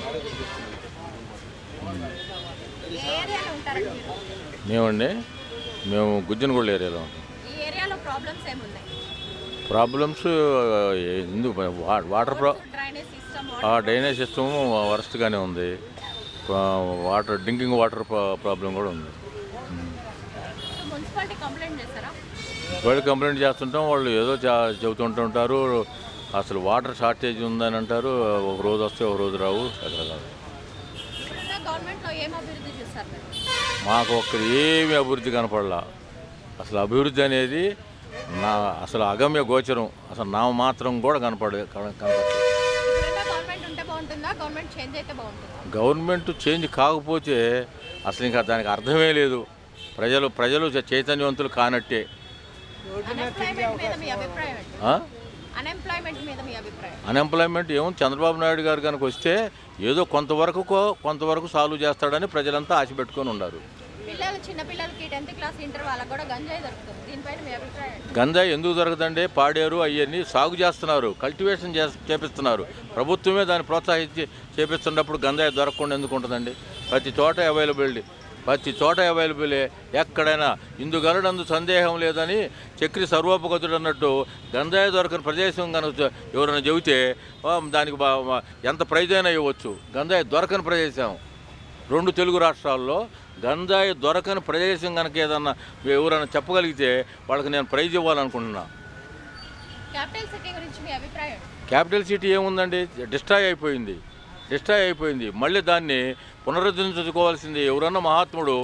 ఏ ఏరియాలో ఉంటారండి మీరు? మేము గుజ్జనగూడ ఏరియాలో ఉంటాం. ఈ ఏరియాలో ప్రాబ్లమ్స్ ఏమున్నాయి? ప్రాబ్లమ్స్ ఎందుకు water drainage system, drainage system వరస్ట్గానే ఉంది. డ్రింకింగ్ వాటర్ ప్రాబ్లం కూడా ఉంది. మున్సిపాలిటీ కంప్లైంట్ చేస్తారా? వాళ్ళు కంప్లైంట్ చేస్తుంటాం, వాళ్ళు ఏదో చెబుతుంటుంటారు. అసలు వాటర్ షార్టేజ్ ఉందని అంటారు. ఒక రోజు వస్తే ఒక రోజు రావు. రకరకాల గవర్నమెంట్లో ఏం అభివృద్ధి చూస్తారు మీరు? మాకు ఒక్కరు ఏమి అభివృద్ధి కనపడలా. అసలు అభివృద్ధి అనేది అసలు అగమ్య గోచరం. అసలు నా మాత్రం కూడా కనపడదు. గవర్నమెంట్ ఉంటే బాగుంటుందా, గవర్నమెంట్ చేంజ్ అయితే బాగుంటుందా? గవర్నమెంట్ చేంజ్ కాకపోతే అసలు ఇంకా దానికి అర్థమే లేదు. ప్రజలు చైతన్యవంతులు కానట్టే. అన్ఎంప్లాయ్మెంట్ ఏమో చంద్రబాబు నాయుడు గారు కనుక వస్తే ఏదో కొంతవరకు సాల్వ్ చేస్తాడని ప్రజలంతా ఆశ పెట్టుకొని ఉన్నారు. గంజాయి ఎందుకు దొరకదండి? పాడేరు అవన్నీ సాగు చేస్తున్నారు, కల్టివేషన్ చేపిస్తున్నారు. ప్రభుత్వమే దాన్ని ప్రోత్సహించి చేపిస్తున్నప్పుడు గంజాయి దొరకకుండా ఎందుకు ఉంటుందండి? ప్రతి చోట అవైలబులే. ఎక్కడైనా ఇందుగలడందు సందేహం లేదని చక్రి సర్వోపగతుడు అన్నట్టు గంజాయి దొరకని ప్రదేశం కనుక ఎవరైనా చెబితే దానికి ఎంత ప్రైజ్ అయినా ఇవ్వచ్చు. గంజాయి దొరకని ప్రదేశం 2 తెలుగు రాష్ట్రాల్లో గంజాయి దొరకని ప్రదేశం కనుక ఏదన్నా ఎవరైనా చెప్పగలిగితే వాళ్ళకి నేను ప్రైజ్ ఇవ్వాలనుకుంటున్నా. క్యాపిటల్ సిటీ ఏముందండి? డిస్ట్రాయ్ అయిపోయింది. మళ్ళీ దాన్ని పునరుద్ధరించుకోవాల్సింది. ఎవరన్నా మహాత్ముడు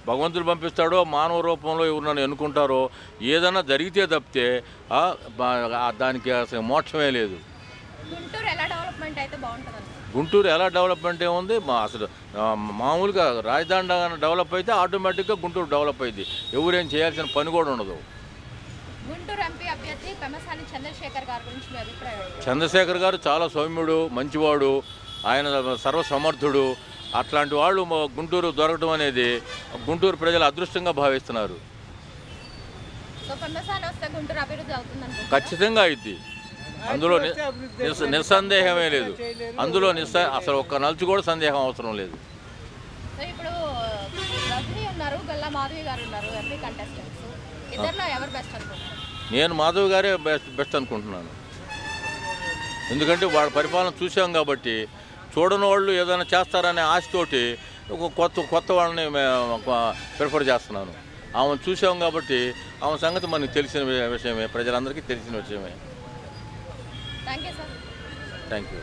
భగవంతుడు పంపిస్తాడో మానవ రూపంలో ఎవరన్నా ఎన్నుకుంటారో ఏదన్నా జరిగితే తప్పితే దానికి అసలు మోక్షమే లేదు. గుంటూరు ఎలా డెవలప్మెంట్ ఏముంది? అసలు మామూలుగా రాజధాని డెవలప్ అయితే ఆటోమేటిక్గా గుంటూరు డెవలప్ అయింది. ఎవరేం చేయాల్సిన పని కూడా ఉండదు. గుంటూరు ఎంపీ అభ్యర్థి పెమ్మసాని చంద్రశేఖర్ గారి గురించి మీ అభిప్రాయం? చంద్రశేఖర్ గారు చాలా సౌమ్యుడు, మంచివాడు, ఆయన సర్వసమర్థుడు. అట్లాంటి వాళ్ళు గుంటూరు దొరకడం అనేది గుంటూరు ప్రజలు అదృష్టంగా భావిస్తున్నారు. ఖచ్చితంగా అయింది. అందులో నిస్సందేహమే లేదు. అందులో అసలు ఒక్క నలుచు కూడా సందేహం అవసరం లేదు. ఇప్పుడు రజనీ ఉన్నారు, గల్లా మాధవి గారు ఉన్నారు ఎంపీ కంటెస్టెంట్స్. ఇద్దరిలో ఎవరు బెస్ట్ అనుకుంటున్నారు? నేను మాధవ్ గారే బెస్ట్ అనుకుంటున్నాను. ఎందుకంటే వాళ్ళ పరిపాలన చూసాం కాబట్టి. చూడని వాళ్ళు ఏదైనా చేస్తారనే ఆశతోటి కొత్త వాళ్ళని ప్రిఫర్ చేస్తున్నాను. ఆమెను చూసాం కాబట్టి ఆమె సంగతి మనకు తెలిసిన విషయమే, ప్రజలందరికీ తెలిసిన విషయమే. Thank you.